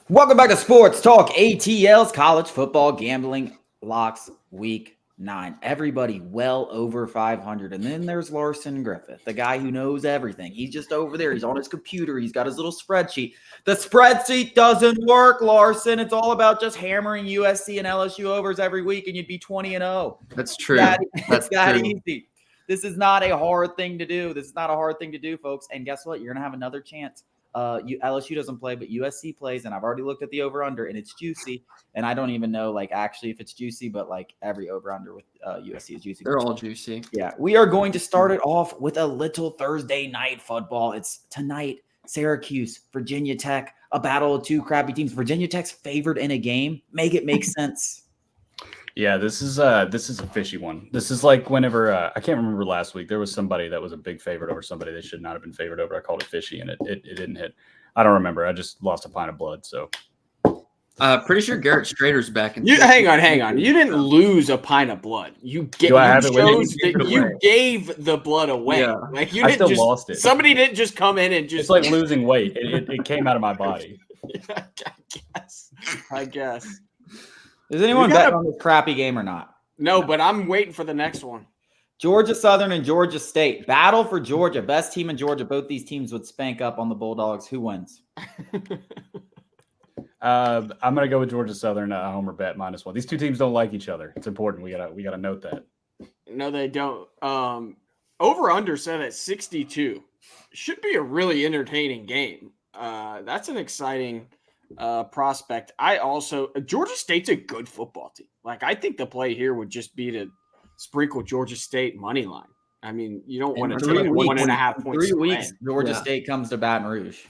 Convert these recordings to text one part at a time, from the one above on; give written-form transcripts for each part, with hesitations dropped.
Welcome back to Sports Talk ATL's College Football Gambling Locks Week 9. Everybody well over 500. And then there's Larson Griffith, the guy who knows everything. He's just over there. He's on his computer. He's got his little spreadsheet. The spreadsheet doesn't work, Larson. It's all about just hammering USC and LSU overs every week, and you'd be 20-0. That's true. That's that easy. This is not a hard thing to do. This is not a hard thing to do, folks. And guess what? You're going to have another chance. LSU doesn't play, but USC plays, and I've already looked at the over-under, and it's juicy. And I don't even know, actually if it's juicy, but, every over-under with USC is juicy. They're all juicy. Yeah, we are going to start it off with a little Thursday night football. It's tonight, Syracuse, Virginia Tech, a battle of two crappy teams. Virginia Tech's favored in a game. Make it make sense. Yeah, this is a fishy one. This is like whenever I can't remember last week, there was somebody that was a big favorite over somebody they should not have been favored over. I called it fishy, and it didn't hit. I don't remember. I just lost a pint of blood. So, pretty sure Garrett Strader's back. Hang on. You didn't lose a pint of blood. You gave the blood away. Yeah. You I didn't still lost it. Somebody didn't just come in and just. It's like losing weight. It came out of my body. I guess. Is anyone betting on this crappy game or not? No, but I'm waiting for the next one. Georgia Southern and Georgia State. Battle for Georgia. Best team in Georgia. Both these teams would spank up on the Bulldogs. Who wins? I'm gonna go with Georgia Southern homer bet -1. These two teams don't like each other. It's important. We gotta note that. No, they don't. Over under set at 62. Should be a really entertaining game. That's an exciting prospect. Georgia State's a good football team. I think the play here would just be to sprinkle Georgia State money line. I mean, you don't want to take 1.5 points. 3 weeks, Georgia State comes to Baton Rouge.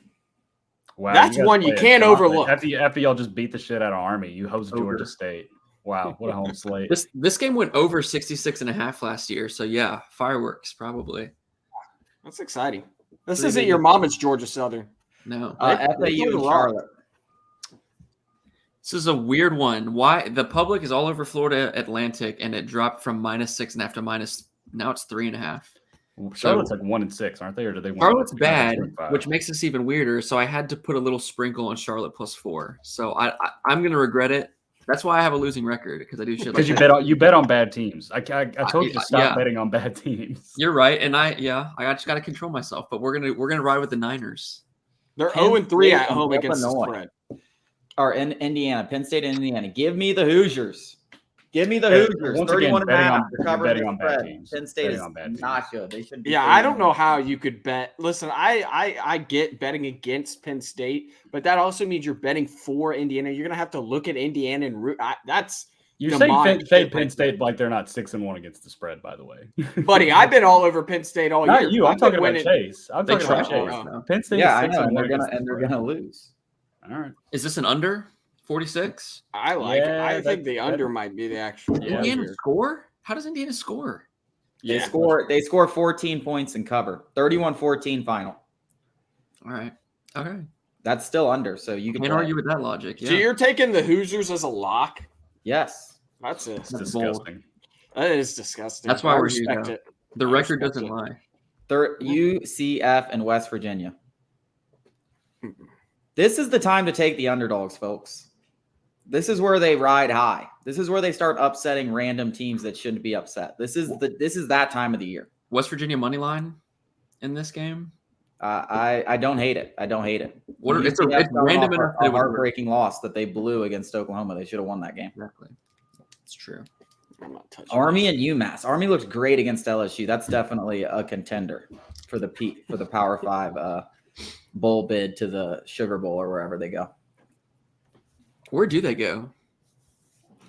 Wow, that's one you can't overlook. After y'all just beat the shit out of Army, you host Georgia State. Wow, what a home slate. This game went over 66.5 last year. So yeah, fireworks probably. That's exciting. This isn't your mama's Georgia Southern. No. FAU and Charlotte. This is a weird one. Why the public is all over Florida Atlantic, and it dropped from -6.5 to now it's 3.5. Charlotte's 1-6, aren't they? Or do they? Charlotte's bad, which makes this even weirder. So I had to put a little sprinkle on Charlotte +4. So I'm gonna regret it. That's why I have a losing record, because I do shit like that. Because you bet on bad teams. I told you to stop betting on bad teams. You're right, and I just got to control myself. But we're gonna ride with the Niners. They're 0-3 at home against the spread. Or in Indiana, Penn State and Indiana. Give me the Hoosiers. Give me the Hoosiers. Once 31 again, and a half. betting on bad teams. Penn State is not good. They should be. Yeah, I don't know how you could bet. Listen, I get betting against Penn State, but that also means you're betting for Indiana. You're gonna have to look at Indiana and root. You say Penn State like they're not 6-1 against the spread, by the way. Buddy, I've been all over Penn State all year. Not you. I'm talking about Chase. I'm talking about Chase. Penn State. Yeah, I know, and they're gonna lose. All right. Is this an under 46? I like it. I think the under might be the actual. Indiana score? How does Indiana score? They score 14 points and cover. 31-14 final. All right. Okay. That's still under, so you can't argue with that logic. Yeah. So you're taking the Hoosiers as a lock? Yes. That's disgusting. That is disgusting. That's why I we're respect it. The record doesn't lie. UCF and West Virginia. This is the time to take the underdogs, folks. This is where they ride high. This is where they start upsetting random teams that shouldn't be upset. This is that time of the year. West Virginia money line in this game. I don't hate it. I don't hate it. It's random enough. A heartbreaking loss that they blew against Oklahoma. They should have won that game. Exactly. It's true. I'm not touching Army and UMass. Army looks great against LSU. That's definitely a contender for the Power 5 bowl bid to the Sugar Bowl or wherever they go. Where do they go?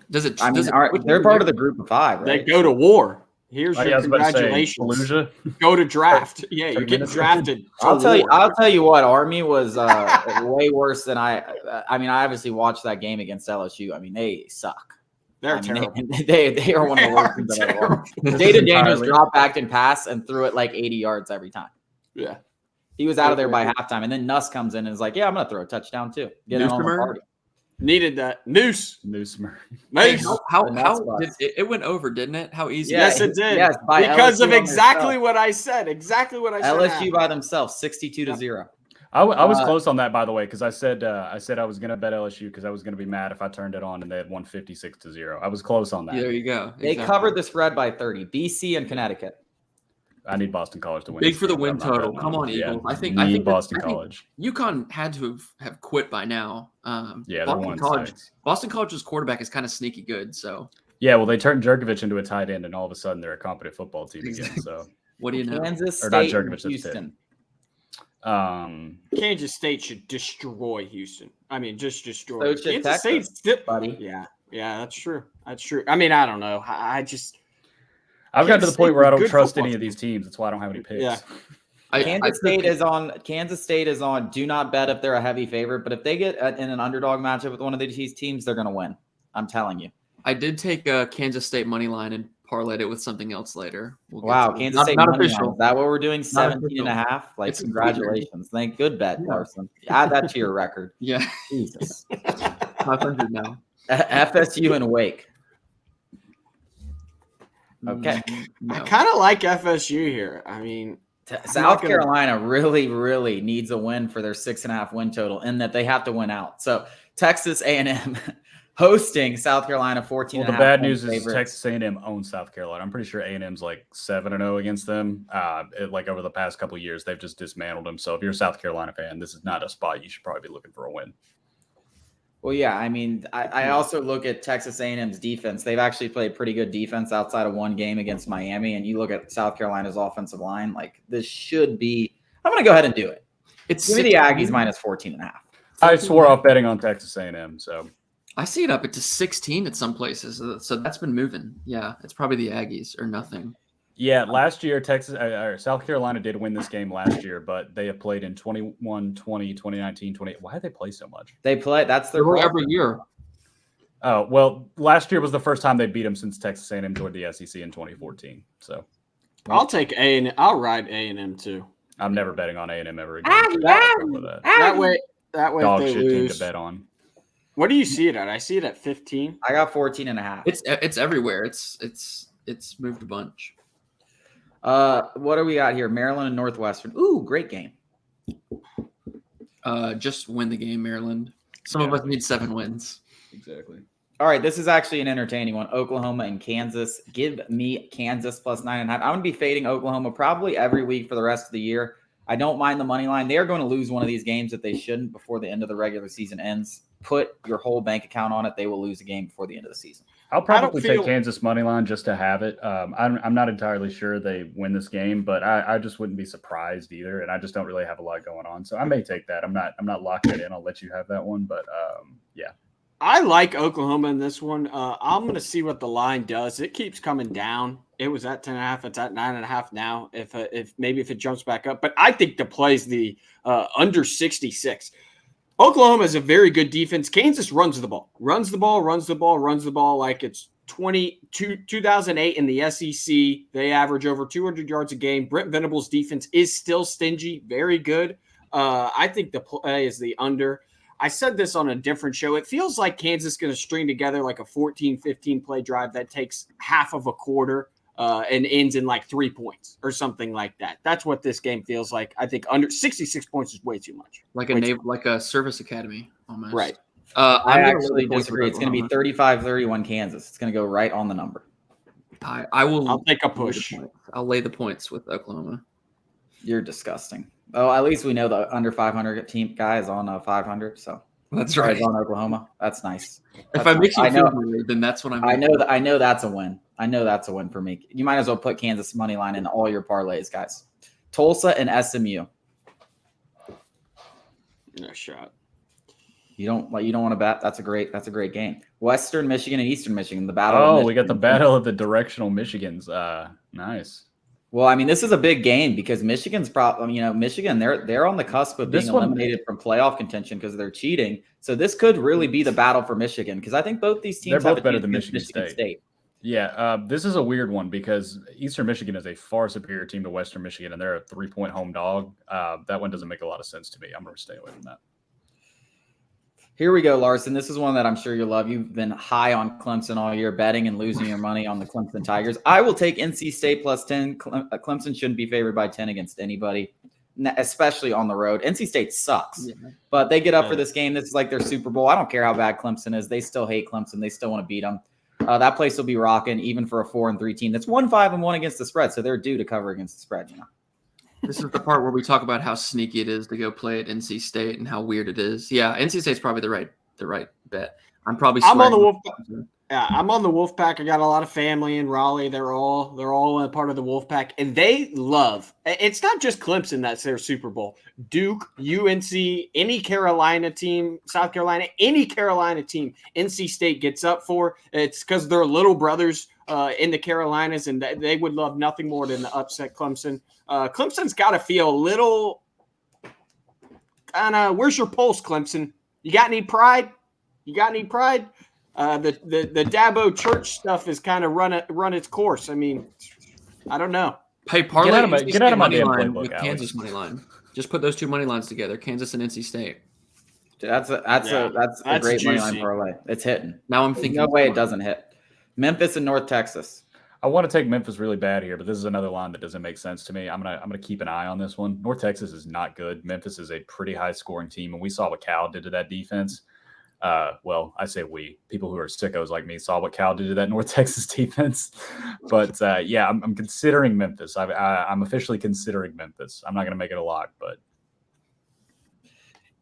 They're part of the group of 5, right? They go to war. Here's your congratulations. Go to draft. Yeah, you're getting drafted. I'll tell you what. Army was way worse than I obviously watched that game against LSU. I mean, they suck. They're terrible. They are one of the worst teams I've ever watched. Jada Daniels dropped back and pass and threw it 80 yards every time. Yeah. He was out of there by halftime, and then Nuss comes in and is like, "Yeah, I'm going to throw a touchdown too." Get in on the party. Needed that. Noose. How did it went over, didn't it? How easy? Yes, it did. Yes, because LSU of exactly what I said. Exactly what I said. LSU by themselves, 62-0. I was close on that, by the way, because I said I was going to bet LSU because I was going to be mad if I turned it on and they had won 56-0. I was close on that. There you go. They covered the spread by 30. BC and Connecticut. I need Boston College to win. Big for the win total. Come on, Eagles. I think Boston College. UConn had to have quit by now. Boston College's quarterback is kind of sneaky good. So yeah, well, they turned Jerkovich into a tight end, and all of a sudden they're a competent football team again. So what do you know? Kansas or not State, Jerkovich, Houston. Kansas State should destroy Houston. I mean, just destroy. So should Kansas Texas, State, buddy. Yeah, that's true. That's true. I mean, I don't know. I've gotten to the point where I don't trust any of these teams. That's why I don't have any picks. Yeah. Kansas State is on. Do not bet if they're a heavy favorite, but if they get in an underdog matchup with one of these teams, they're going to win. I'm telling you. I did take Kansas State money line and parlayed it with something else later. Wow, Kansas State money official. line. Is that what we're doing? 17.5. Like, it's congratulations. Thank good bet, Larson. Add that to your record. Yeah, Jesus. 500 now. FSU and Wake. Okay. No. I kind of like FSU here. I mean, South Carolina really, really needs a win for their 6.5 win total, in that they have to win out. So Texas A&M hosting South Carolina 14. Well, the bad news is Texas A&M owns South Carolina. I'm pretty sure A&M's like 7-0 against them. Like over the past couple of years, they've just dismantled them. So if you're a South Carolina fan, this is not a spot you should probably be looking for a win. Well, yeah, I mean, I also look at Texas A&M's defense. They've actually played pretty good defense outside of one game against Miami. And you look at South Carolina's offensive line, like this should be – I'm going to go ahead and do it. Give me the Aggies minus 14.5. I swore off betting on Texas A&M, so – I see it up to 16 at some places. So that's been moving. Yeah, it's probably the Aggies or nothing. Yeah, last year, South Carolina did win this game last year, but they have played in 21, 20, 2019, 20. Why did they play so much? They play. That's their problem. Every year. Oh, well, last year was the first time they beat them since Texas A&M joined the SEC in 2014. So I'll take A&M. I'll ride A&M too. I'm never betting on A&M ever again. That way dog if they shit lose. team to bet on. What do you see it at? I see it at 15. I got 14.5. It's everywhere. It's moved a bunch. What do we got here? Maryland and Northwestern. Ooh, great game. Just win the game, Maryland. Some of us need 7 wins. Exactly. All right, this is actually an entertaining one. Oklahoma and Kansas. Give me Kansas plus 9.5. I'm going to be fading Oklahoma probably every week for the rest of the year. I don't mind the money line. They are going to lose one of these games that they shouldn't before the end of the regular season ends. Put your whole bank account on it. They will lose a game before the end of the season. I'll probably take Kansas money line just to have it. I'm not entirely sure they win this game, but I just wouldn't be surprised either. And I just don't really have a lot going on, so I may take that. I'm not locking it in. I'll let you have that one, but yeah. I like Oklahoma in this one. I'm going to see what the line does. It keeps coming down. It was at 10.5. It's at 9.5 now. If it jumps back up, but I think the play is the under 66. Oklahoma is a very good defense. Kansas runs the ball like it's 2008 in the SEC. They average over 200 yards a game. Brent Venables' defense is still stingy, very good. I think the play is the under. I said this on a different show. It feels like Kansas is going to string together like a 14, 15 play drive that takes half of a quarter and ends in like 3 points or something like that. That's what this game feels like. I think under 66 points is way too much. Like a service academy almost. Right. I actually disagree. It's going to be 35-31 Kansas. It's going to go right on the number. I'll take a push. I'll lay the points with Oklahoma. You're disgusting. Oh, at least we know the under 500 team guy is on 500. So that's right. He's on Oklahoma. That's nice. If I make you feel weird, then that's what I'm. I know that's a win. I know that's a win for me. You might as well put Kansas money line in all your parlays, guys. Tulsa and SMU. No shot. You don't want to bet. That's a great game. Western Michigan and Eastern Michigan. The battle. Oh, we got the battle of the directional Michigans. Nice. Well, I mean, this is a big game because Michigan's problem. Michigan, they're on the cusp of being eliminated from playoff contention because they're cheating. So this could really be the battle for Michigan because I think both these teams they're have both better than Michigan State. Yeah, this is a weird one because Eastern Michigan is a far superior team to Western Michigan, and they're a 3-point home dog. That one doesn't make a lot of sense to me. I'm going to stay away from that. Here we go, Larson. This is one that I'm sure you'll love. You've been high on Clemson all year, betting and losing your money on the Clemson Tigers. I will take NC State plus 10. Clemson shouldn't be favored by 10 against anybody. especially on the road. NC State sucks, Yeah. but they get up for this game. This is like their Super Bowl. I don't care how bad Clemson is. They still hate Clemson. They still want to beat them. That place will be rocking, even for a 4-3 team. That's 1-5-1 against the spread, so they're due to cover against the spread. This is the part where we talk about how sneaky it is to go play at NC State and how weird it is. Yeah, NC State's probably the right bet. I'm on the Wolf. Yeah, I'm on the Wolfpack. I got a lot of family in Raleigh. They're all a part of the Wolfpack, and they love. It's not just Clemson that's their Super Bowl. Duke, UNC, any Carolina team, South Carolina, any Carolina team, NC State gets up for. It's because they're little brothers in the Carolinas, and they would love nothing more than to upset Clemson. Clemson's got to feel a little kind of. Where's your pulse, Clemson? You got any pride? The Dabo Church stuff is kind of run its course. I mean, I don't know. Hey, parlay get out of my money damn line playbook, with Alex. Kansas money line. Just put those two money lines together, Kansas and NC State. That's a great money line parlay. It's hitting. Now I'm thinking, no way it doesn't hit. Memphis and North Texas. I want to take Memphis really bad here, but this is another line that doesn't make sense to me. I'm gonna keep an eye on this one. North Texas is not good. Memphis is a pretty high scoring team, and we saw what Cal did to that defense. Well, I say we, people who are sickos like me, saw what Cal did to that North Texas defense. But yeah, I'm considering Memphis. I'm officially considering Memphis. I'm not going to make it a lock, but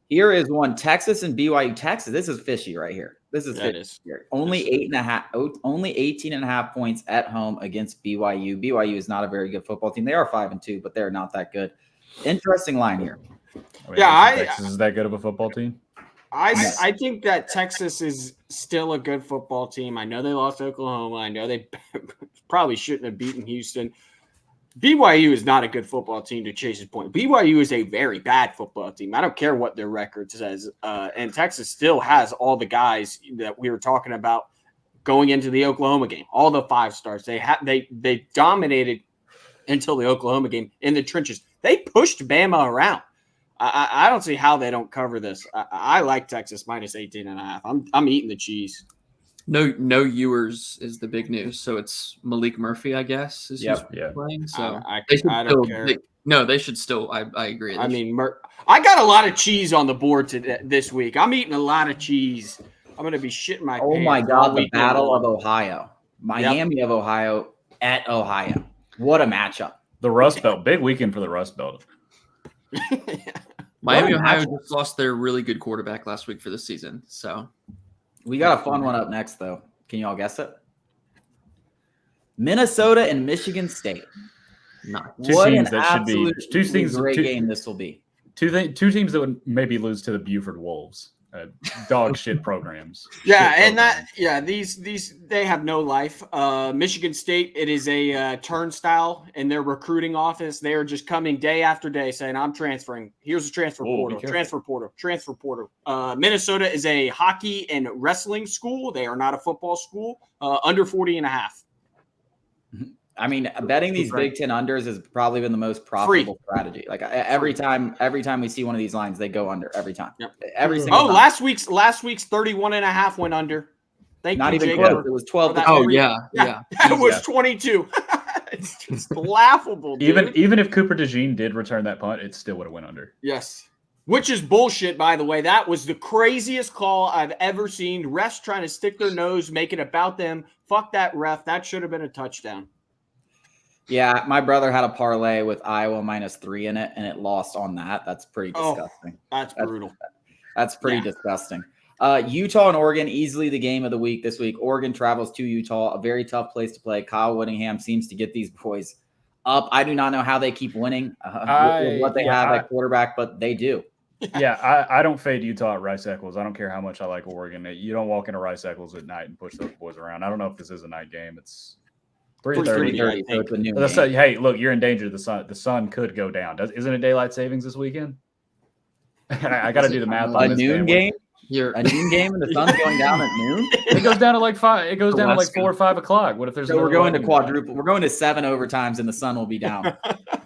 here is one: Texas and BYU. Texas, this is fishy right here. This is fishy here. Only 8.5, only 18.5 points at home against BYU. BYU is not a very good football team. They are 5-2, but they're not that good. Interesting line here. Texas is that good of a football team? I think that Texas is still a good football team. I know they lost Oklahoma. I know they probably shouldn't have beaten Houston. BYU is not a good football team, to Chase's point. BYU is a very bad football team. I don't care what their record says. And Texas still has all the guys that we were talking about going into the Oklahoma game, all the 5 stars. They dominated until the Oklahoma game in the trenches. They pushed Bama around. I don't see how they don't cover this. I like Texas minus 18.5. I'm eating the cheese. No Ewers is the big news. So it's Malik Murphy, I guess, is playing. So I don't care. They should still. I agree. I got a lot of cheese on the board this week. I'm eating a lot of cheese. I'm going to be shitting my pants. Oh my God, the Battle of Ohio. Miami of Ohio at Ohio. What a matchup. The Rust Belt. Big weekend for the Rust Belt. Miami, Ohio just lost their really good quarterback last week for the season. So we got a fun one up next, though. Can you all guess it? Minnesota and Michigan State. What an absolute great game this will be. Two teams that would maybe lose to the Buford Wolves. Dog shit programs. These they have no life. Michigan State, it is a turnstile in their recruiting office. They are just coming day after day saying, I'm transferring. Here's a transfer portal. Minnesota is a hockey and wrestling school. They are not a football school. Under 40.5. I mean, betting these Big Ten unders has probably been the most profitable strategy. Like every time we see one of these lines, they go under every time. Yep. Every single time. last week's 31.5 went under. Not even close. It was 12. That was 22. It's just laughable, dude. Even if Cooper DeJean did return that punt, it still would have went under. Yes. Which is bullshit, by the way. That was the craziest call I've ever seen. Refs trying to stick their nose, make it about them. Fuck that ref. That should have been a touchdown. Yeah, my brother had a parlay with Iowa -3 in it, and it lost on that. That's pretty disgusting. That's brutal. That's pretty disgusting. Utah and Oregon, easily the game of the week this week. Oregon travels to Utah, a very tough place to play. Kyle Whittingham seems to get these boys up. I do not know how they keep winning with what they have at quarterback, but they do. Yeah, I don't fade Utah at Rice Eccles. I don't care how much I like Oregon. You don't walk into Rice Eccles at night and push those boys around. I don't know if this is a night game. It's 3:30. So it's a new game. Hey, look, you're in danger. The sun could go down. Isn't it daylight savings this weekend? I got to do the math on a this. Noon game? A noon game and the sun's going down at noon? It goes down to like 5. It goes down to like 4 or 5 o'clock. What if there's? So we're going to quadruple. We're going to 7 overtimes, and the sun will be down,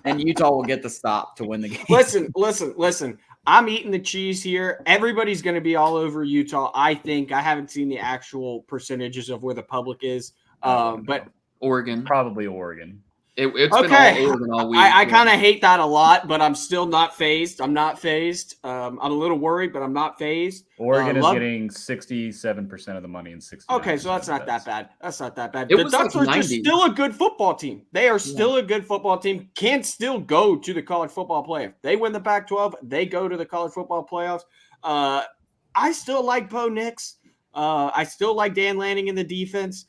and Utah will get the stop to win the game. Listen. I'm eating the cheese here. Everybody's going to be all over Utah. I think. I haven't seen the actual percentages of where the public is, but Oregon, probably Oregon. It's been Okay, all Oregon all week. I kind of hate that a lot, but I'm still not phased. I'm not phased. I'm a little worried, but I'm not phased. Oregon is getting 67% of the money and 60. Okay, so that's not that bad. That's not that bad. It The was Ducks like are just 90. still a good football team. They are still a good football team. Can still go to the college football playoff. They win the Pac-12. They go to the college football playoffs. I still like Bo Nix. I still like Dan Lanning in the defense.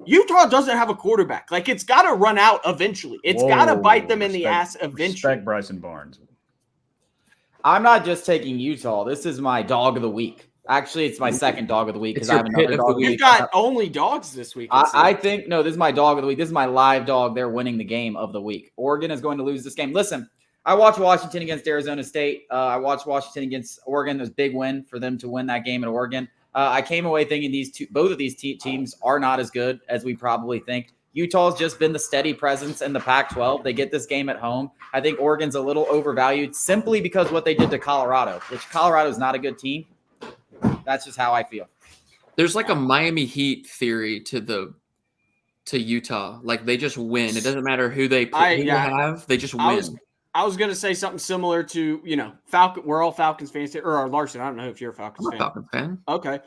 Utah doesn't have a quarterback. Like, it's got to run out eventually. It's got to bite them in the ass eventually. Respect Bryson Barnes. I'm not just taking Utah. This is my dog of the week. Actually, it's my second dog of the week because I have another dog of the week. You've got only dogs this week. I think, no, this is my dog of the week. This is my live dog. They're winning the game of the week. Oregon is going to lose this game. Listen, I watched Washington against Arizona State. I watched Washington against Oregon. It was a big win for them to win that game at Oregon. I came away thinking both of these teams are not as good as we probably think. Utah's just been the steady presence in the Pac-12. They get this game at home. I think Oregon's a little overvalued simply because what they did to Colorado, which Colorado is not a good team. That's just how I feel. There's like a Miami Heat theory to Utah. Like, they just win. It doesn't matter who they have. They just win. I was going to say something similar to, Falcon. We're all Falcons fans here. Or Larson, I don't know if you're a Falcons fan. I'm a Falcons fan. Okay.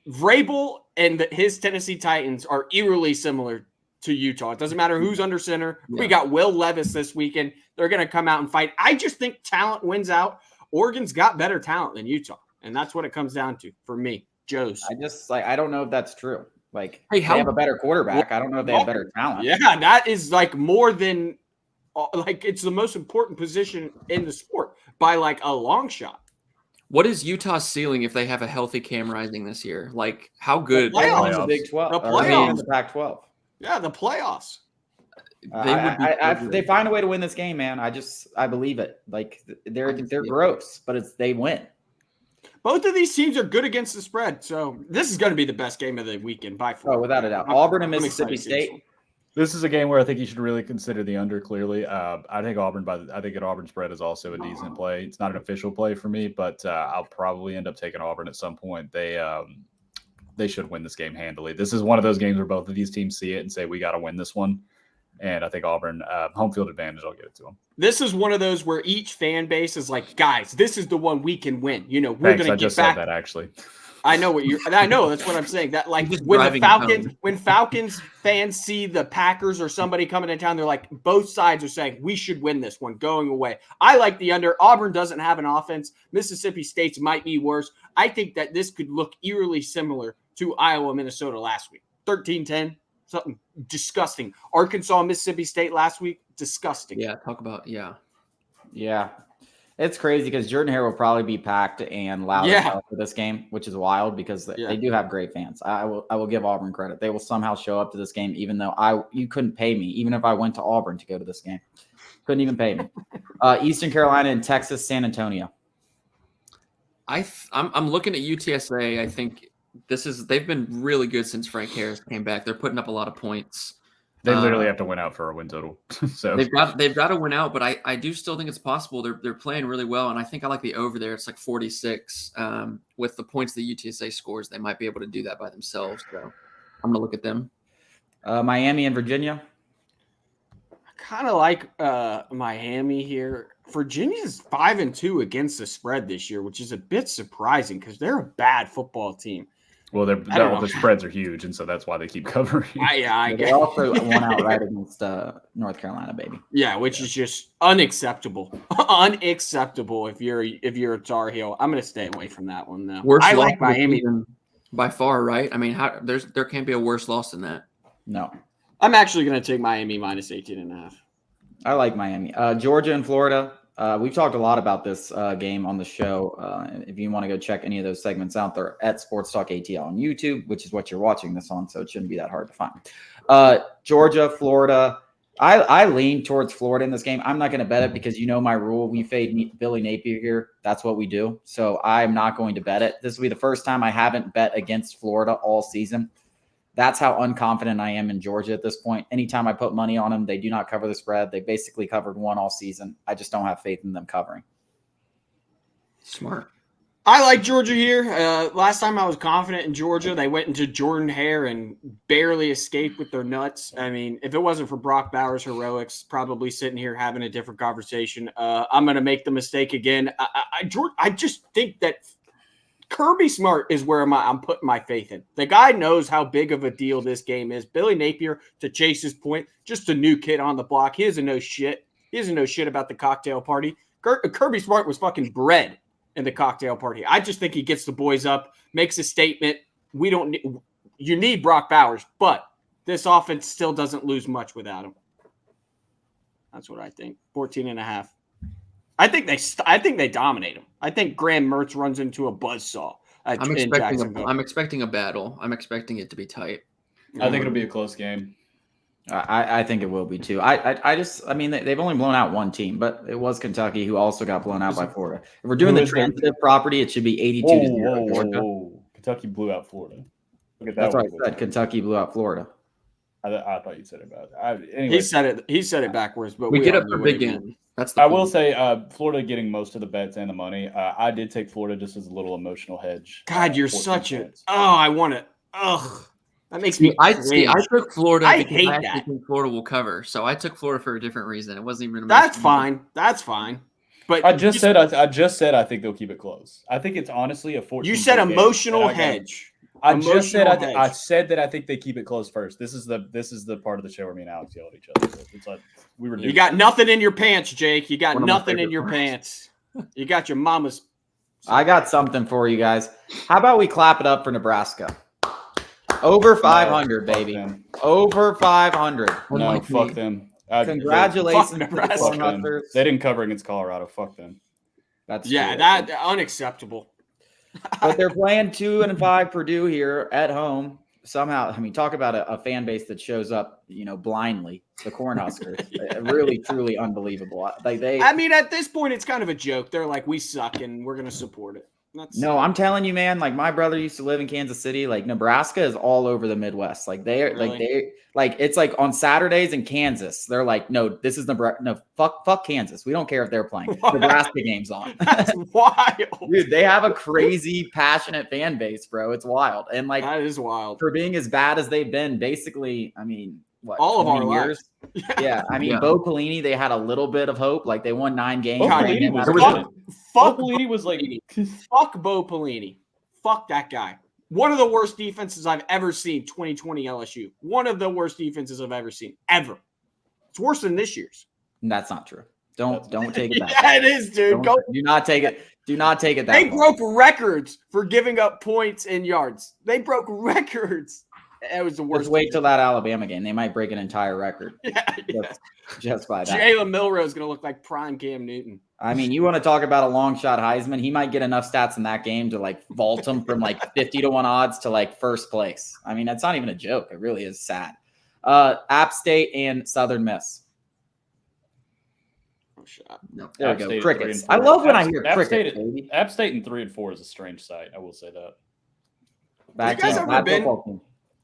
Vrabel and his Tennessee Titans are eerily similar to Utah. It doesn't matter who's under center. Yeah. We got Will Levis this weekend. They're going to come out and fight. I just think talent wins out. Oregon's got better talent than Utah, and that's what it comes down to for me. Joe's. I don't know if that's true. Like, they have a better quarterback. I don't know if they have better talent. Yeah, that is like more than it's the most important position in the sport by like a long shot. What is Utah's ceiling if they have a healthy Cam Rising this year? Like, how good? The playoffs. The Big 12. The playoffs. The Pac-12. Yeah, the playoffs. They find a way to win this game, man. I believe it. Like, they're gross, but they win. Both of these teams are good against the spread, so this is going to be the best game of the weekend by far. Oh, without a doubt. Auburn and Mississippi State. This is a game where I think you should really consider the under. Clearly, I think an Auburn spread is also a decent play. It's not an official play for me, but I'll probably end up taking Auburn at some point. They should win this game handily. This is one of those games where both of these teams see it and say we got to win this one. And I think Auburn home field advantage. I'll give it to them. This is one of those where each fan base is like, guys, this is the one we can win. We're going to get back. I just said that actually. I know that's what I'm saying. That like when Falcons fans see the Packers or somebody coming in town, they're like, both sides are saying we should win this one going away. I like the under. Auburn doesn't have an offense. Mississippi State's might be worse. I think that this could look eerily similar to Iowa, Minnesota last week. 13-10, something disgusting. Arkansas, Mississippi State last week, disgusting. Yeah, talk about Yeah. It's crazy because Jordan Hare will probably be packed and loud for this game, which is wild because they do have great fans. I will give Auburn credit. They will somehow show up to this game, even though you couldn't pay me, even if I went to Auburn to go to this game. Couldn't even pay me. Eastern Carolina and Texas, San Antonio. I'm looking at UTSA. I think they've been really good since Frank Harris came back. They're putting up a lot of points. They literally have to win out for a win total. So they've got to win out, but I do still think it's possible. They're playing really well, and I think I like the over there. It's like 46. With the points that UTSA scores, they might be able to do that by themselves. So I'm gonna look at them. Miami and Virginia. I kind of like Miami here. Virginia's 5-2 against the spread this year, which is a bit surprising because they're a bad football team. Well, the spreads are huge, and so that's why they keep covering. They also won outright against North Carolina, baby. Yeah, which is just unacceptable. Unacceptable if you're a Tar Heel. I'm going to stay away from that one, though. I like Miami by far, right? I mean, there can't be a worse loss than that. No. I'm actually going to take Miami minus 18.5. I like Miami. Georgia and Florida. We've talked a lot about this game on the show. If you want to go check any of those segments out, they're at Sports Talk ATL on YouTube, which is what you're watching this on, so it shouldn't be that hard to find. Georgia, Florida. I lean towards Florida in this game. I'm not going to bet it because you know my rule. We fade Billy Napier here. That's what we do. So I'm not going to bet it. This will be the first time I haven't bet against Florida all season. That's how unconfident I am in Georgia at this point. Anytime I put money on them, they do not cover the spread. They basically covered one all season. I just don't have faith in them covering. Smart. I like Georgia here. Last time I was confident in Georgia, they went into Jordan Hare and barely escaped with their nuts. I mean, if it wasn't for Brock Bowers' heroics, probably sitting here having a different conversation. I'm going to make the mistake again. I just think that Kirby Smart is where I'm putting my faith in. The guy knows how big of a deal this game is. Billy Napier, to Chase's point, just a new kid on the block. He doesn't know shit. He doesn't know shit about the cocktail party. Kirby Smart was fucking bred in the cocktail party. I just think he gets the boys up, makes a statement. You need Brock Bowers, but this offense still doesn't lose much without him. That's what I think. 14.5. I think they dominate him. I think Graham Mertz runs into a buzzsaw. I'm expecting a battle. I'm expecting it to be tight. I think it'll be a close game. I think it will be too. I mean, they've only blown out one team, but it was Kentucky who also got blown out by Florida. If we're doing the transitive property, it should be 82-0. Whoa. Kentucky blew out Florida. Look at that. That's what I said. Kentucky blew out Florida. I thought you said it about it. Anyway. He said it backwards, but we get up for big game. I will say Florida getting most of the bets and the money. I did take Florida just as a little emotional hedge. God, you're such a – I want it. Ugh. That makes me. I took Florida. I hate that. I think Florida will cover, so I took Florida for a different reason. It wasn't even. That's fine. That's fine. But I just said I think they'll keep it close. I think it's honestly a 14. You said emotional hedge. I said that I think they keep it close first. This is the part of the show where me and Alex yell at each other. So it's like You got nothing in your pants, Jake. You got nothing in your pants. You got your mama's. I got something for you guys. How about we clap it up for Nebraska? Over 500, baby. Over 500. No, fuck them. Congratulations, fuck Nebraska. They didn't cover against Colorado. Fuck them. That's that unacceptable. But they're playing 2-5 Purdue here at home. Somehow, I mean, talk about a fan base that shows up, blindly. The Cornhuskers, really, truly unbelievable. I mean, at this point, it's kind of a joke. They're like, we suck, and we're going to support it. No, I'm telling you, man. Like my brother used to live in Kansas City. Like Nebraska is all over the Midwest. Like it's like on Saturdays in Kansas. They're like, no, this is Nebraska. No, fuck Kansas. We don't care if they're playing. Nebraska game's on. That's wild, dude. They have a crazy, passionate fan base, bro. It's wild. And like that is wild for being as bad as they've been. Basically, I mean, what all of our years? Lives. Yeah, I mean, Bo Pelini. They had a little bit of hope. Like they won 9 games. Fuck Pelini was like, fuck Bo Pelini. Fuck that guy. One of the worst defenses I've ever seen, 2020 LSU. One of the worst defenses I've ever seen, ever. It's worse than this year's. That's not true. Don't take it back. Yeah, it is, dude. Do not take it. Do not take it that They broke records for giving up points and yards. They broke records. It was the worst. Just wait till that Alabama game. They might break an entire record. Yeah. Just by that. Jalen Milroe is going to look like prime Cam Newton. I mean, you want to talk about a long shot Heisman? He might get enough stats in that game to like vault him from like 50-1 odds to like first place. I mean, that's not even a joke. It really is sad. App State and Southern Miss. Oh, shot. No, there we go. Crickets. I love when I hear crickets. App State in 3 and 4 is a strange sight. I will say that.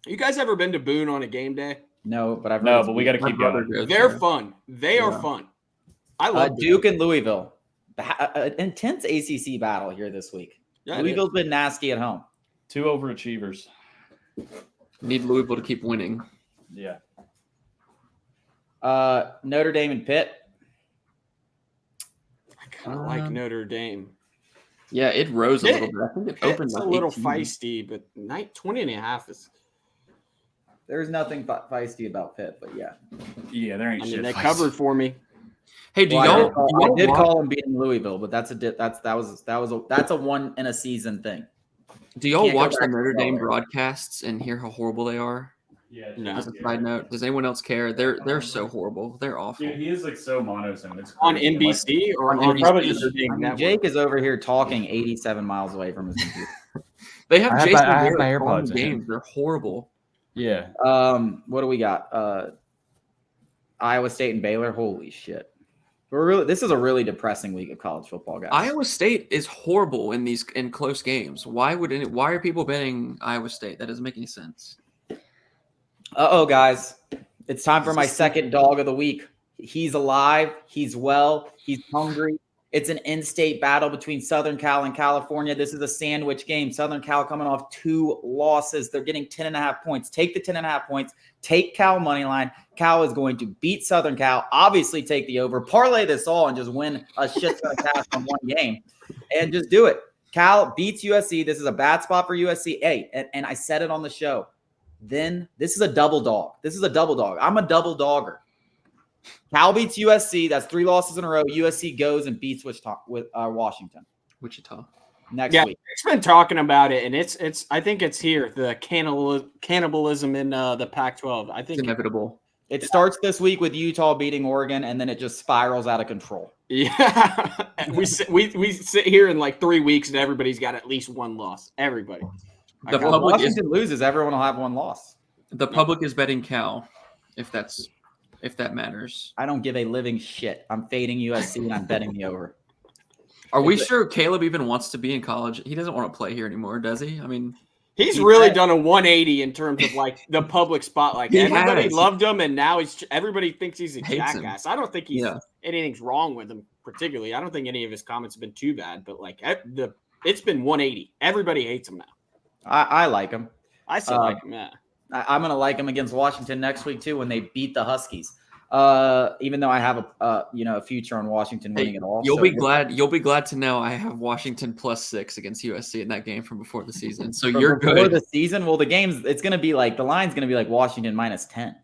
You guys ever been to Boone on a game day? No, but I've but we got to keep going. They're fun. They are fun. I love Duke and Louisville. Intense ACC battle here this week. Yeah, Louisville's been nasty at home. 2 overachievers. Need Louisville to keep winning. Yeah. Notre Dame and Pitt. I kind of like Notre Dame. Yeah, it rose a little bit. I think it opened a little feisty, but 20.5 is. There's nothing feisty about Pitt, but yeah. Yeah, there ain't shit. They covered for me. Hey, I did call them beating Louisville, but that's a one in a season thing. Do y'all watch the Notre Dame broadcasts and hear how horrible they are? Yeah. No. As a side note, does anyone else care? They're so horrible. They're awful. Dude, he is like so monotone. It's on NBC or on NBC? Jake is over here talking 87 miles away from his computer. They have Jason Garrett my AirPods games. They're horrible. Yeah. What do we got? Iowa State and Baylor. Holy shit. This is a really depressing week of college football, guys. Iowa State is horrible in close games. Why are people betting Iowa State? That doesn't make any sense. Guys. It's time for my second dog of the week. He's alive. He's well. He's hungry. It's an in-state battle between Southern Cal and California. This is a sandwich game. Southern Cal coming off 2 losses. They're getting 10.5 points. Take the 10.5 points. Take Cal money line. Cal is going to beat Southern Cal. Obviously, take the over. Parlay this all and just win a shit ton of cash on one game. And just do it. Cal beats USC. This is a bad spot for USC. Hey, and I said it on the show. Then this is a double dog. This is a double dog. I'm a double dogger. Cal beats USC. That's 3 losses in a row. USC goes and beats Washington. Wichita. Next week. It's been talking about it, and it's. I think it's here. The cannibalism in the Pac-12. I think it's inevitable. It starts this week with Utah beating Oregon, and then it just spirals out of control. Yeah, we sit here in like 3 weeks, and everybody's got at least 1 loss. Everybody. If Washington loses, everyone will have 1 loss. The public is betting Cal, if that matters. I don't give a living shit. I'm fading USC and I'm betting the over. Are we sure Caleb even wants to be in college? He doesn't want to play here anymore, does he? I mean, he's really done a 180 in terms of like the public spotlight. Everybody loved him, and now everybody thinks he's a jackass. I don't think anything's wrong with him particularly. I don't think any of his comments have been too bad, but like it's been 180. Everybody hates him now. I like him. I still like him. Yeah. I'm gonna like him against Washington next week too when they beat the Huskies. Even though I have a future on Washington winning it all. You'll be glad to know I have Washington +6 against USC in that game from before the season. So you're good. Before the season, well, the game's it's gonna be like the line's gonna be like Washington -10.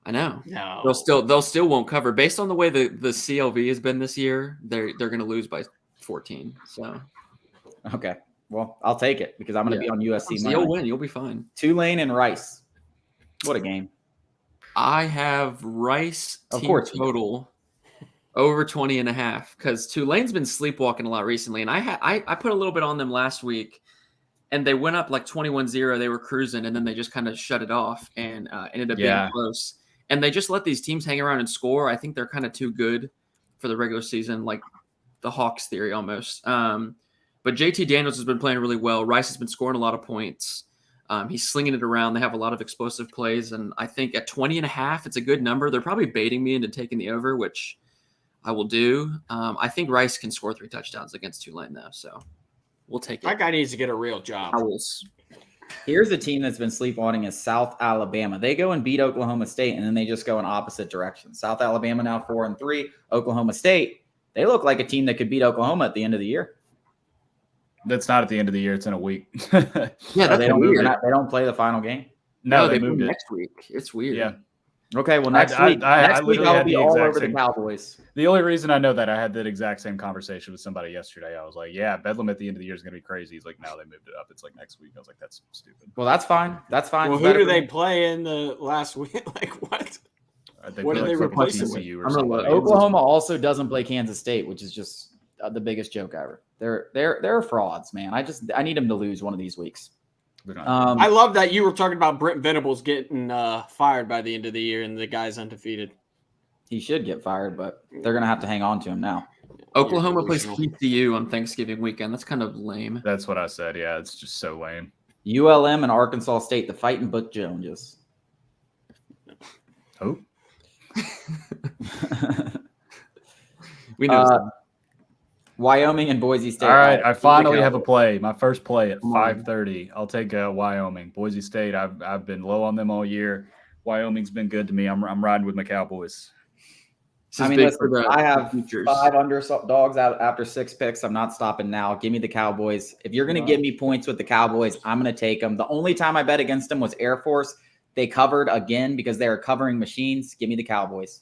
I know. No. They'll still won't cover based on the way the CLV has been this year. They're gonna lose by 14. So okay. Well, I'll take it because I'm going to be on USC. So you'll win. You'll be fine. Tulane and Rice. What a game. I have Rice team total over 20.5 because Tulane's been sleepwalking a lot recently. And I put a little bit on them last week and they went up like 21-0. They were cruising and then they just kind of shut it off and ended up being close. And they just let these teams hang around and score. I think they're kind of too good for the regular season, like the Hawks theory almost. But JT Daniels has been playing really well. Rice has been scoring a lot of points. He's slinging it around. They have a lot of explosive plays. And I think at 20.5, it's a good number. They're probably baiting me into taking the over, which I will do. I think Rice can score 3 touchdowns against Tulane, though. So we'll take it. That guy needs to get a real job. Here's a team that's been sleepwalking is South Alabama. They go and beat Oklahoma State, and then they just go in opposite directions. South Alabama now 4-3. Oklahoma State, they look like a team that could beat Oklahoma at the end of the year. That's not at the end of the year. It's in a week. Yeah, they don't play the final game. No, they moved it next week. It's weird. Yeah. Okay, well, next week I'll be all over the Cowboys. The only reason I know that I had that exact same conversation with somebody yesterday. I was like, yeah, Bedlam at the end of the year is going to be crazy. He's like, no, they moved it up. It's like next week. I was like, that's stupid. Well, that's fine. That's fine. Well, who do they play in the last week? Like, what? What do they replace TCU or something? Oklahoma also doesn't play Kansas State, which is just the biggest joke ever. They're frauds, man. I need them to lose one of these weeks. I love that you were talking about Brent Venables getting fired by the end of the year, and the guy's undefeated. He should get fired, but they're going to have to hang on to him now. Oklahoma plays TCU on Thanksgiving weekend. That's kind of lame. That's what I said. Yeah, it's just so lame. ULM and Arkansas State, the fighting Butch Joneses. Oh. We know. Wyoming and Boise State. All right, I finally have a play. My first play at 5:30. I'll take Wyoming. Boise State. I've been low on them all year. Wyoming's been good to me. I'm riding with my Cowboys. I mean, listen, I have 5 underdogs out after 6 picks. I'm not stopping now. Give me the Cowboys. If you're going to give me points with the Cowboys, I'm going to take them. The only time I bet against them was Air Force. They covered again because they are covering machines. Give me the Cowboys.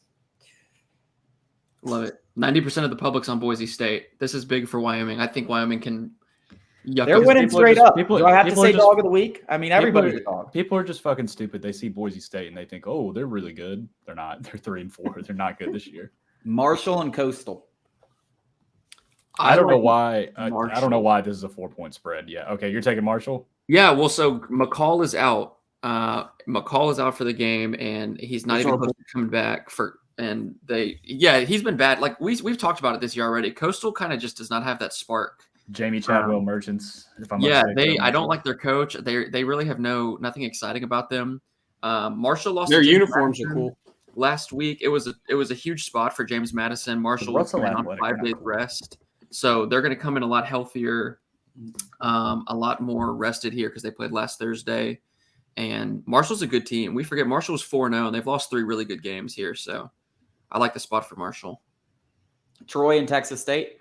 Love it. 90% of the public's on Boise State. This is big for Wyoming. I think Wyoming can. They're winning straight up. Do I have to say dog of the week? I mean, everybody's a dog. People are just fucking stupid. They see Boise State and they think, oh, they're really good. They're not. They're 3-4. They're not good this year. Marshall and Coastal. I don't know why. I don't know why this is a 4-point spread. Yeah. Okay. You're taking Marshall? Yeah. Well, so McCall is out. McCall is out for the game, and he's not even close to coming back for. And he's been bad. Like we've talked about it this year already. Coastal kind of just does not have that spark. Jamie Chadwell Merchants. If I'm I don't like their coach. They really have nothing exciting about them. Marshall lost. Their uniforms are cool. last week. It was a huge spot for James Madison. Marshall was Russell on athletic, 5 they're not days cool. rest, so they're going to come in a lot healthier, a lot more rested here because they played last Thursday. And Marshall's a good team. We forget Marshall was 4-0, and they've lost 3 really good games here. So I like the spot for Marshall. Troy and Texas State.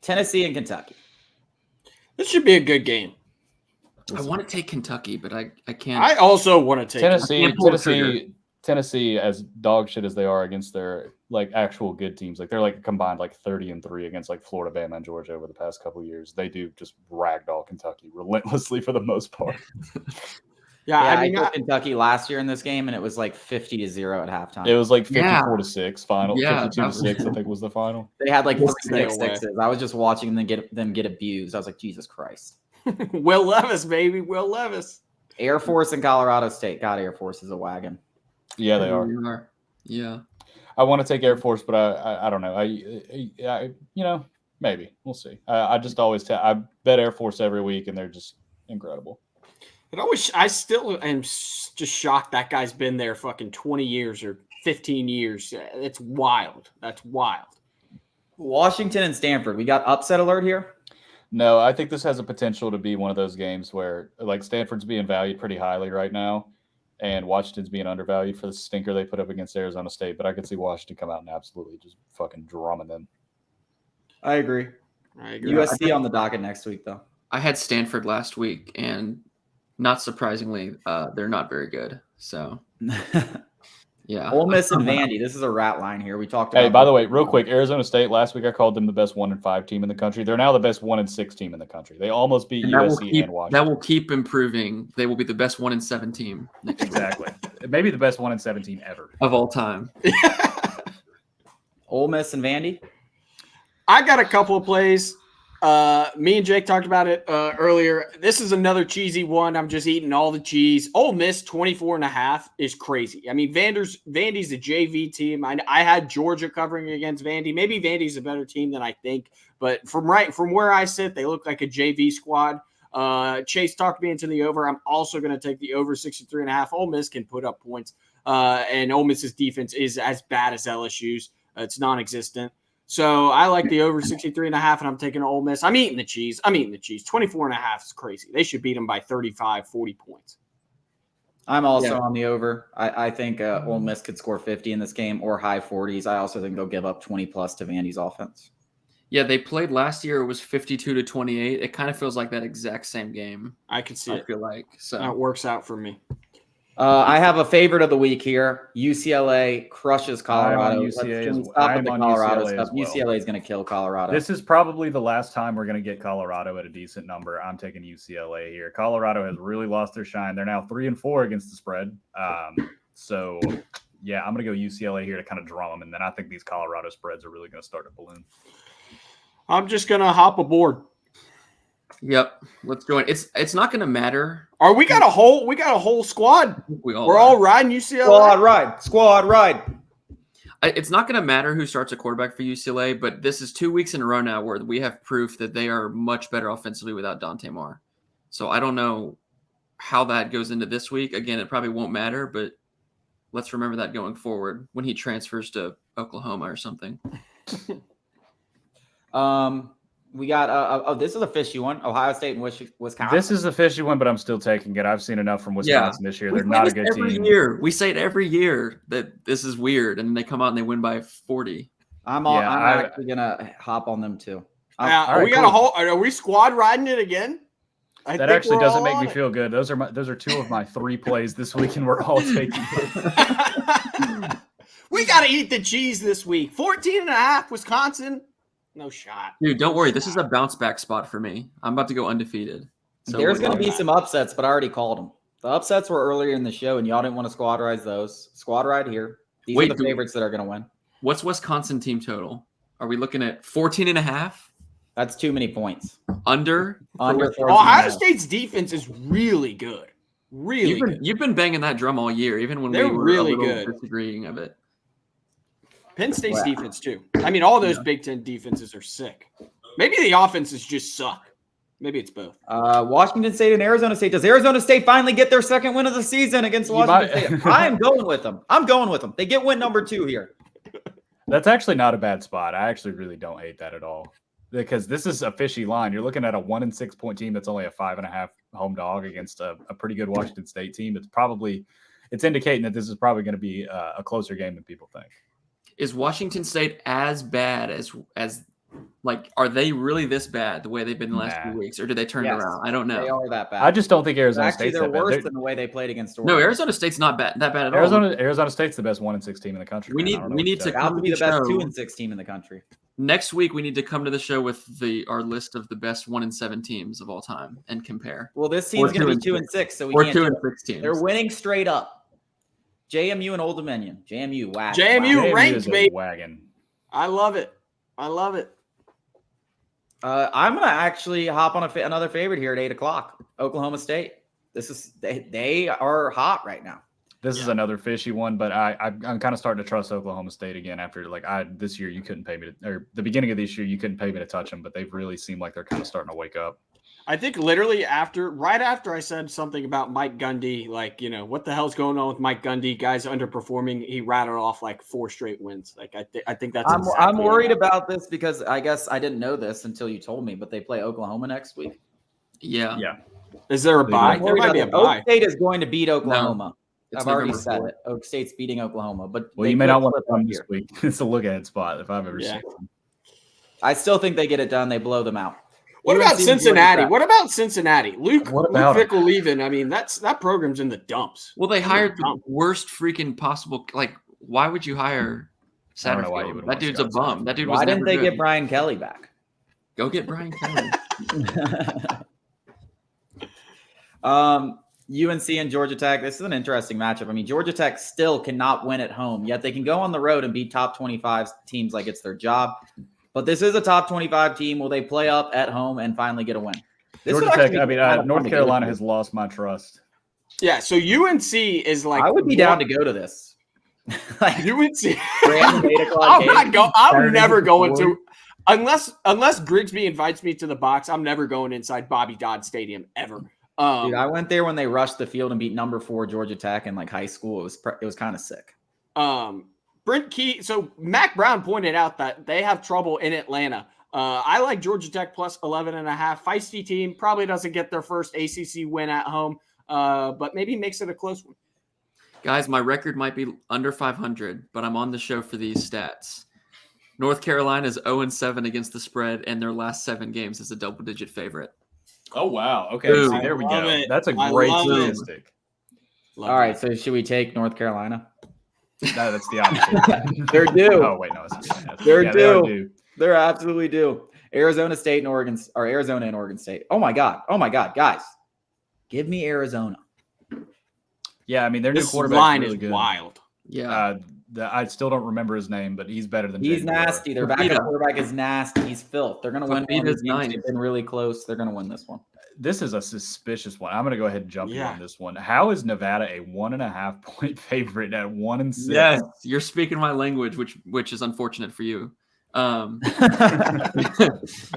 Tennessee and Kentucky. This should be a good game. I want to take Kentucky, but I can't. I also want to take Tennessee, as dog shit as they are against their like actual good teams, like they're like combined like 30-3 against like Florida, Bama, and Georgia over the past couple of years. They do just ragdoll Kentucky relentlessly for the most part. Yeah, I took Kentucky last year in this game, and it was like 50-0 at halftime. It was like 54-6 final. Yeah, 52-6, I think was the final. They had like 3 6-6s. I was just watching them get abused. I was like, Jesus Christ. Will Levis, baby. Will Levis. Air Force and Colorado State. God, Air Force is a wagon. Yeah, they are. Yeah. I want to take Air Force, but I don't know. I maybe we'll see. I just always I bet Air Force every week, and they're just incredible. I still am just shocked that guy's been there fucking 20 years or 15 years. It's wild. That's wild. Washington and Stanford. We got upset alert here. No, I think this has a potential to be one of those games where like Stanford's being valued pretty highly right now, and Washington's being undervalued for the stinker they put up against Arizona State. But I could see Washington come out and absolutely just fucking drumming them. I agree. USC on the docket next week, though. I had Stanford last week, and not surprisingly, they're not very good. So, yeah. Ole Miss and Vandy. This is a rat line here. We talked about. Hey, by the way, real quick, Arizona State last week I called them the best 1-5 team in the country. They're now the best 1-6 team in the country. They almost beat USC and Washington. That will keep improving. They will be the best 1-7 team. Exactly. Maybe the best 1-7 team ever of all time. Ole Miss and Vandy. I got a couple of plays. Me and Jake talked about it earlier. This is another cheesy one. I'm just eating all the cheese. Ole Miss 24.5 is crazy. I mean, Vandy's a JV team. I had Georgia covering against Vandy. Maybe Vandy's a better team than I think, but from where I sit, they look like a JV squad. Chase talked me into the over. I'm also going to take the over 63.5. Ole Miss can put up points, and Ole Miss's defense is as bad as LSU's. It's non-existent. So I like the over 63.5, and I'm taking Ole Miss. I'm eating the cheese. 24.5 is crazy. They should beat them by 35, 40 points. I'm also on the over. I think Ole Miss could score 50 in this game or high 40s. I also think they'll give up 20+ to Vandy's offense. Yeah, they played last year. It was 52-28. It kind of feels like that exact same game. I can see it. I feel like so that works out for me. I have a favorite of the week here. UCLA crushes Colorado. Stop with the Colorado stuff. UCLA is going to kill Colorado. This is probably the last time we're going to get Colorado at a decent number. I'm taking UCLA here. Colorado has really lost their shine. They're now 3-4 against the spread. So, yeah, I'm going to go UCLA here to kind of drum them, and then I think these Colorado spreads are really going to start to balloon. I'm just going to hop aboard. Yep, let's go. It's not going to matter. We got a whole squad. We're all riding UCLA. Squad ride. It's not going to matter who starts a quarterback for UCLA, but this is 2 weeks in a row now where we have proof that they are much better offensively without Dante Moore. So I don't know how that goes into this week. Again, it probably won't matter, but let's remember that going forward when he transfers to Oklahoma or something. We got this is a fishy one. Ohio State and Wisconsin. This is a fishy one, but I'm still taking it. I've seen enough from Wisconsin this year. They're not a good team. We say it every year that this is weird, and they come out and they win by 40. I'm actually gonna hop on them too. Are we squad riding it again? That actually doesn't make me feel good. Those are 2 of my 3 plays this week, and we're all taking it. We got to eat the cheese this week. 14.5 Wisconsin. No shot. Dude, don't worry. This is a bounce back spot for me. I'm about to go undefeated. So there's going to be some upsets, but I already called them. The upsets were earlier in the show, and y'all didn't want to squad ride those. Squad ride here. These are the favorites that are going to win. What's Wisconsin team total? Are we looking at 14.5? That's too many points. Under. Ohio State's defense is really good. Really good. You've been banging that drum all year, even when they're we were really a little good. disagreeing of it. Penn State's defense too. I mean, all those Big Ten defenses are sick. Maybe the offenses just suck. Maybe it's both. Washington State and Arizona State. Does Arizona State finally get their second win of the season against Washington State? I am going with them. I'm going with them. They get win number 2 here. That's actually not a bad spot. I actually really don't hate that at all. Because this is a fishy line. You're looking at a 1-6 point team that's only a 5.5 home dog against a pretty good Washington State team. It's indicating that this is probably going to be a closer game than people think. Is Washington State as bad as like, are they really this bad the way they've been the last few weeks, or did they turn it around? I don't know. They are that bad. I just don't think Arizona State's they're that bad. worse than the way they played against Oregon. No, Arizona State's not that bad at all. Arizona State's the best 1-6 team in the country. We need to come to be the the best show. 2-6 team in the country. Next week, we need to come to the show with our list of the best 1-7 teams of all time and compare. Well, this team's going to be 2-6, so we or can't 2-6 teams. They're winning straight up. JMU and Old Dominion. JMU wagon. JMU ranked, baby. Wagon. I love it. I'm going to actually hop on another favorite here at 8:00. Oklahoma State. They are hot right now. This is another fishy one, but I'm kind of starting to trust Oklahoma State again after this year you couldn't pay me or the beginning of this year you couldn't pay me to touch them, but they've really seemed like they're kind of starting to wake up. I think literally right after I said something about Mike Gundy, like, what the hell's going on with Mike Gundy? Guys underperforming. He rattled off like 4 straight wins. Like I think that's. I'm worried about this because I guess I didn't know this until you told me, but they play Oklahoma next week. Yeah. Is there a bye? There might be a bye. Oak State is going to beat Oklahoma. No, I've already said it. Oak State's beating Oklahoma, but you may not want to come this week. It's a look ahead spot if I've ever seen one. I still think they get it done. They blow them out. What about Cincinnati? Luke Fickell leaving. I mean, that program's in the dumps. Well, they hired the worst freaking possible. Like, why would you hire Satterfield? That dude's a bum. That dude was. Why didn't they good. get Brian Kelly back? Go get Brian Kelly. UNC and Georgia Tech. This is an interesting matchup. I mean, Georgia Tech still cannot win at home, yet they can go on the road and beat top 25 teams like it's their job. But this is a top 25 team. Will they play up at home and finally get a win? Georgia Tech, North Carolina has lost my trust. Yeah, so UNC is like. I would be down to go to this. Like UNC. I'm I'm never going to. Unless Grigsby invites me to the box, I'm never going inside Bobby Dodd Stadium ever. Dude, I went there when they rushed the field and beat number 4 Georgia Tech in like high school. It was kind of sick. Brent Key. So Mac Brown pointed out that they have trouble in Atlanta. I like Georgia Tech plus 11.5. Feisty team, probably doesn't get their first ACC win at home, but maybe makes it a close one. Guys, my record might be under 500, but I'm on the show for these stats. North Carolina is 0-7 against the spread, and their last 7 games is a double-digit favorite. Oh, wow. Okay, Boom. so there we go. It. That's a great statistic. All right, so should we take North Carolina? No, that's the opposite. They're due. Oh, wait, no. They're due. They're absolutely due. Arizona State and Arizona and Oregon State. Oh my God, guys. Give me Arizona. Yeah, I mean, their new This quarterback line really is good. wild. Yeah. I still don't remember his name, but he's better than He's Jay nasty. Their backup quarterback is nasty. He's filth. They're going to win. They've been really close. They're going to win this one. This is a suspicious one. I'm going to go ahead and jump in on this one. How is Nevada a 1.5 point favorite at 1-6? Yes, you're speaking my language, which is unfortunate for you.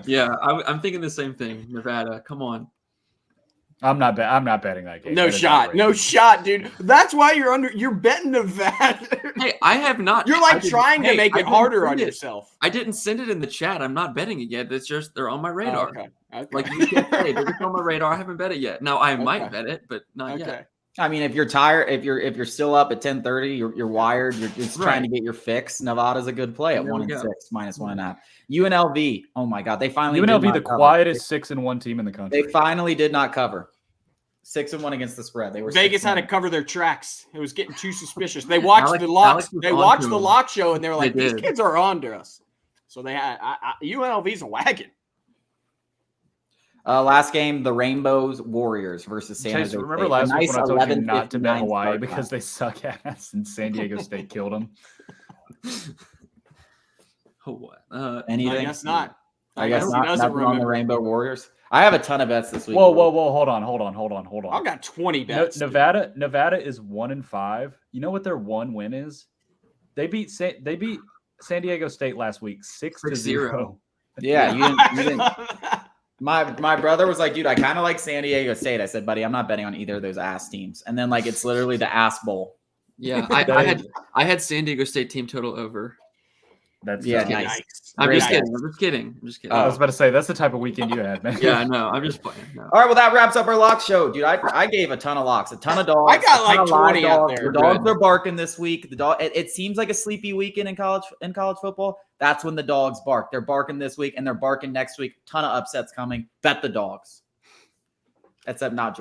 Yeah, I'm thinking the same thing. Nevada, come on. I'm not betting that game. No shot, dude. That's why you're betting Nevada. Hey, I have not. You're like trying to make it harder on yourself. I didn't send it in the chat. I'm not betting it yet. It's just they're on my radar. Okay. Like you can't say they're just on my radar. I haven't bet it yet. Now I might bet it, but not yet. I mean, if you're tired, if you're still up at 10:30, you're wired. You're just trying to get your fix. Nevada's a good play at 1-6 minus 1.5. UNLV. Oh my God, they finally. UNLV, the quietest 6-1 team in the country. They finally did not cover. 6-1 against the spread. They were Vegas had to cover their tracks. It was getting too suspicious. They watched the locks. They watched the lock show, and they were like, "These kids are on to us." So they had UNLV's a wagon. Last game, the Rainbows Warriors versus San Jose. Remember last week when I told you not to bet Hawaii because they suck ass and San Diego State killed them? What? Anything? I guess not. I guess not. Nothing on the Rainbow Warriors. I have a ton of bets this week. Whoa! Hold on. I've got 20 bets. Nevada is 1-5. You know what their one win is? They beat San Diego State last week 6-0. Yeah, you didn't. My brother was like, dude, I kind of like San Diego State. I said, buddy, I'm not betting on either of those ass teams. And then like it's literally the ass bowl. Yeah, I had San Diego State team total over. That's Yeah, nice. Nice. I'm Great just guys. kidding. I'm just kidding. I'm just kidding. I was about to say that's the type of weekend you had, man. Yeah, I know. I'm just playing. No. All right, well, that wraps up our lock show, dude. I gave a ton of locks, a ton of dogs. I got a ton like of live 20 out dogs. there. The dogs are barking this week. The dog. It seems like a sleepy weekend in college football. That's when the dogs bark. They're barking this week and they're barking next week. Ton of upsets coming. Bet the dogs. Except not